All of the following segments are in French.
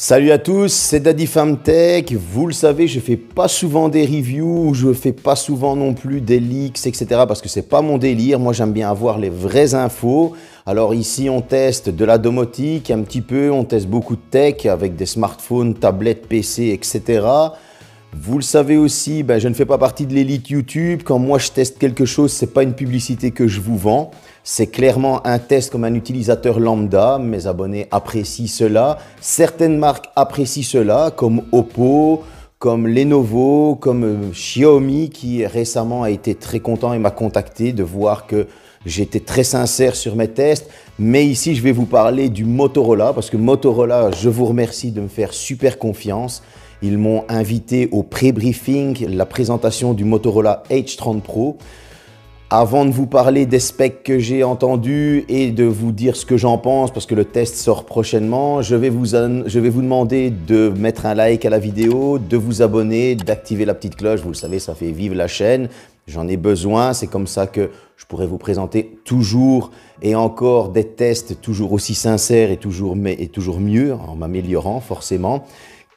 Salut à tous, c'est Daddy Famtech. Vous le savez, je fais pas souvent des reviews, je fais pas souvent non plus des leaks, etc. parce que c'est pas mon délire. Moi, j'aime bien avoir les vraies infos. Alors ici, on teste de la domotique un petit peu, on teste beaucoup de tech avec des smartphones, tablettes, PC, etc. Vous le savez aussi, je ne fais pas partie de l'élite YouTube. Quand moi je teste quelque chose, c'est pas une publicité que je vous vends. C'est clairement un test comme un utilisateur lambda. Mes abonnés apprécient cela. Certaines marques apprécient cela, comme Oppo, comme Lenovo, comme Xiaomi, qui récemment a été très content et m'a contacté de voir que j'étais très sincère sur mes tests. Mais ici, je vais vous parler du Motorola, parce que Motorola, je vous remercie de me faire super confiance. Ils m'ont invité au pré-briefing, la présentation du Motorola H30 Pro. Avant de vous parler des specs que j'ai entendus et de vous dire ce que j'en pense, parce que le test sort prochainement, je vais vous demander de mettre un like à la vidéo, de vous abonner, d'activer la petite cloche. Vous le savez, ça fait vivre la chaîne. J'en ai besoin. C'est comme ça que je pourrai vous présenter toujours et encore des tests toujours aussi sincères et toujours mieux, en m'améliorant forcément.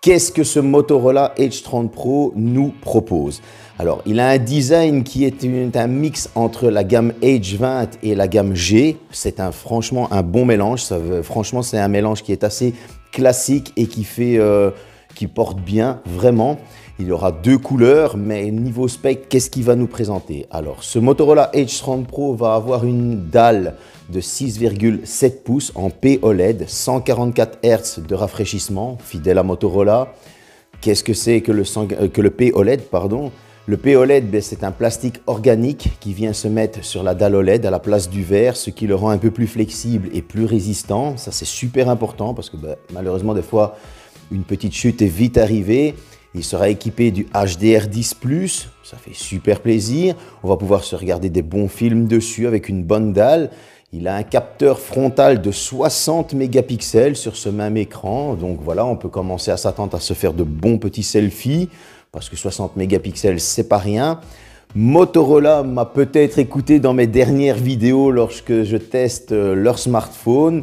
Qu'est-ce que ce Motorola H30 Pro nous propose? Alors, il a un design qui est un mix entre la gamme H20 et la gamme G. C'est franchement un bon mélange. Franchement, c'est un mélange qui est assez classique et qui porte bien, vraiment. Il aura deux couleurs, mais niveau spec, qu'est-ce qu'il va nous présenter? Alors, ce Motorola H30 Pro va avoir une dalle de 6,7 pouces en POLED, 144 Hz de rafraîchissement, fidèle à Motorola. Qu'est-ce que c'est que le POLED, pardon? Le POLED, c'est un plastique organique qui vient se mettre sur la dalle OLED à la place du verre, ce qui le rend un peu plus flexible et plus résistant. Ça, c'est super important parce que malheureusement, des fois, une petite chute est vite arrivée. Il sera équipé du HDR10+, ça fait super plaisir. On va pouvoir se regarder des bons films dessus avec une bonne dalle. Il a un capteur frontal de 60 mégapixels sur ce même écran. Donc voilà, on peut commencer à s'attendre à se faire de bons petits selfies parce que 60 mégapixels, c'est pas rien. Motorola m'a peut-être écouté dans mes dernières vidéos lorsque je teste leur smartphone.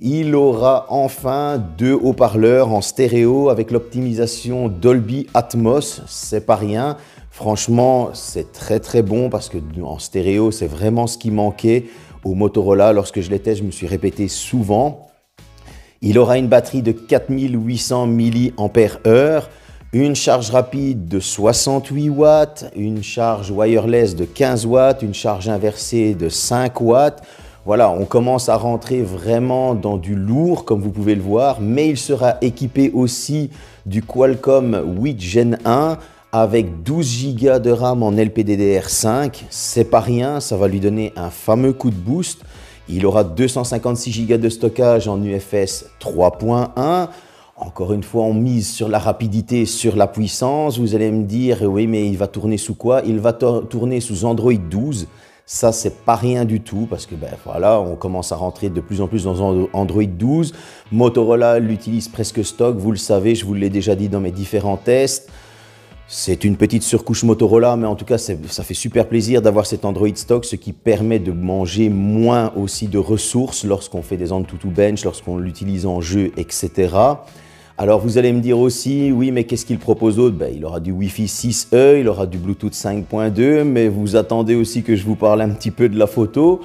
Il aura enfin deux haut-parleurs en stéréo avec l'optimisation Dolby Atmos, c'est pas rien. Franchement, c'est très bon parce que en stéréo, c'est vraiment ce qui manquait au Motorola. Lorsque je l'ai testé, je me suis répété souvent. Il aura une batterie de 4800 mAh, une charge rapide de 68 watts, une charge wireless de 15 watts, une charge inversée de 5 watts. Voilà, on commence à rentrer vraiment dans du lourd, comme vous pouvez le voir, mais il sera équipé aussi du Qualcomm 8 Gen 1 avec 12 Go de RAM en LPDDR5. C'est pas rien, ça va lui donner un fameux coup de boost. Il aura 256 Go de stockage en UFS 3.1. Encore une fois, on mise sur la rapidité, sur la puissance. Vous allez me dire, oui, mais il va tourner sous quoi? Il va tourner sous Android 12. Ça, c'est pas rien du tout parce que voilà, on commence à rentrer de plus en plus dans Android 12. Motorola l'utilise presque stock, vous le savez, je vous l'ai déjà dit dans mes différents tests. C'est une petite surcouche Motorola, mais en tout cas, ça fait super plaisir d'avoir cet Android stock, ce qui permet de manger moins aussi de ressources lorsqu'on fait des AnTuTu Bench, lorsqu'on l'utilise en jeu, etc. Alors vous allez me dire aussi, oui, mais qu'est-ce qu'il propose d'autre? Il aura du Wi-Fi 6E, il aura du Bluetooth 5.2, mais vous attendez aussi que je vous parle un petit peu de la photo.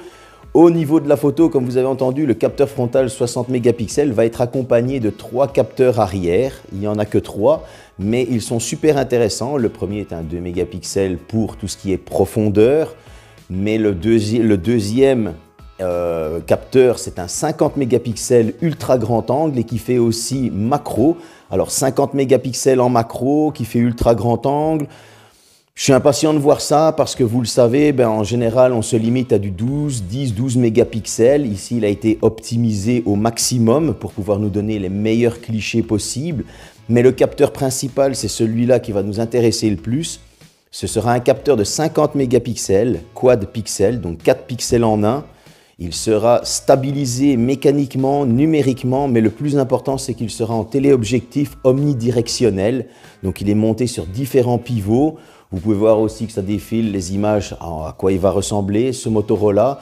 Au niveau de la photo, comme vous avez entendu, le capteur frontal 60 mégapixels va être accompagné de 3 capteurs arrière. Il n'y en a que 3, mais ils sont super intéressants. Le premier est un 2 mégapixels pour tout ce qui est profondeur, mais le deuxième capteur, c'est un 50 mégapixels ultra grand angle et qui fait aussi macro. Alors 50 mégapixels en macro qui fait ultra grand angle. Je suis impatient de voir ça parce que vous le savez, en général, on se limite à du 10-12 mégapixels. Ici, il a été optimisé au maximum pour pouvoir nous donner les meilleurs clichés possibles. Mais le capteur principal, c'est celui-là qui va nous intéresser le plus. Ce sera un capteur de 50 mégapixels, quad pixels, donc 4 pixels en un. Il sera stabilisé mécaniquement, numériquement, mais le plus important, c'est qu'il sera en téléobjectif omnidirectionnel. Donc, il est monté sur différents pivots. Vous pouvez voir aussi que ça défile les images à quoi il va ressembler, ce Motorola.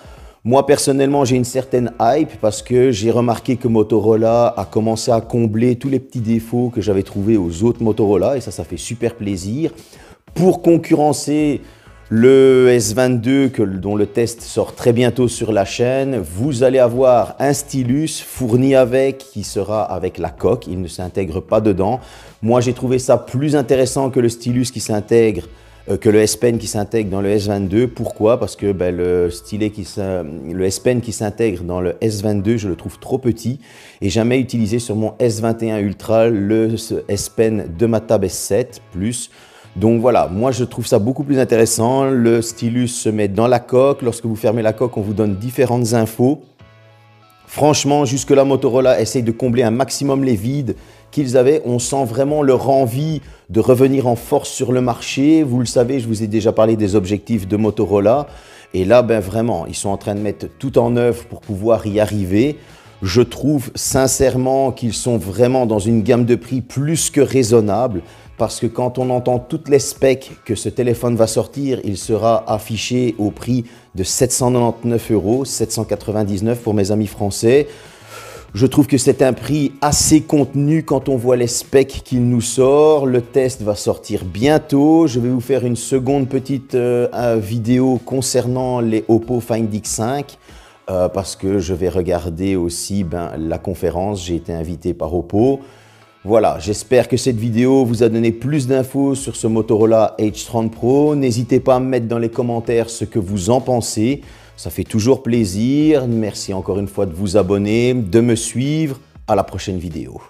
Moi, personnellement, j'ai une certaine hype parce que j'ai remarqué que Motorola a commencé à combler tous les petits défauts que j'avais trouvés aux autres Motorola et ça fait super plaisir. Pour concurrencer le S22 dont le test sort très bientôt sur la chaîne, vous allez avoir un stylus fourni avec, qui sera avec la coque, il ne s'intègre pas dedans. Moi, j'ai trouvé ça plus intéressant que le stylus qui s'intègre, que le S Pen qui s'intègre dans le S22. Pourquoi? Parce que le S Pen qui s'intègre dans le S22, je le trouve trop petit et jamais utilisé sur mon S21 Ultra, le S Pen de ma Tab S7 Plus. Donc voilà, moi je trouve ça beaucoup plus intéressant. Le stylus se met dans la coque. Lorsque vous fermez la coque, on vous donne différentes infos. Franchement, jusque-là, Motorola essaye de combler un maximum les vides qu'ils avaient. On sent vraiment leur envie de revenir en force sur le marché. Vous le savez, je vous ai déjà parlé des objectifs de Motorola. Et là, vraiment, ils sont en train de mettre tout en œuvre pour pouvoir y arriver. Je trouve sincèrement qu'ils sont vraiment dans une gamme de prix plus que raisonnable. Parce que quand on entend toutes les specs que ce téléphone va sortir, il sera affiché au prix de 799 €, 799 pour mes amis français. Je trouve que c'est un prix assez contenu quand on voit les specs qu'il nous sort. Le test va sortir bientôt. Je vais vous faire une seconde petite vidéo concernant les Oppo Find X5 parce que je vais regarder aussi la conférence. J'ai été invité par Oppo. Voilà, j'espère que cette vidéo vous a donné plus d'infos sur ce Motorola H30 Pro. N'hésitez pas à me mettre dans les commentaires ce que vous en pensez. Ça fait toujours plaisir. Merci encore une fois de vous abonner, de me suivre. À la prochaine vidéo.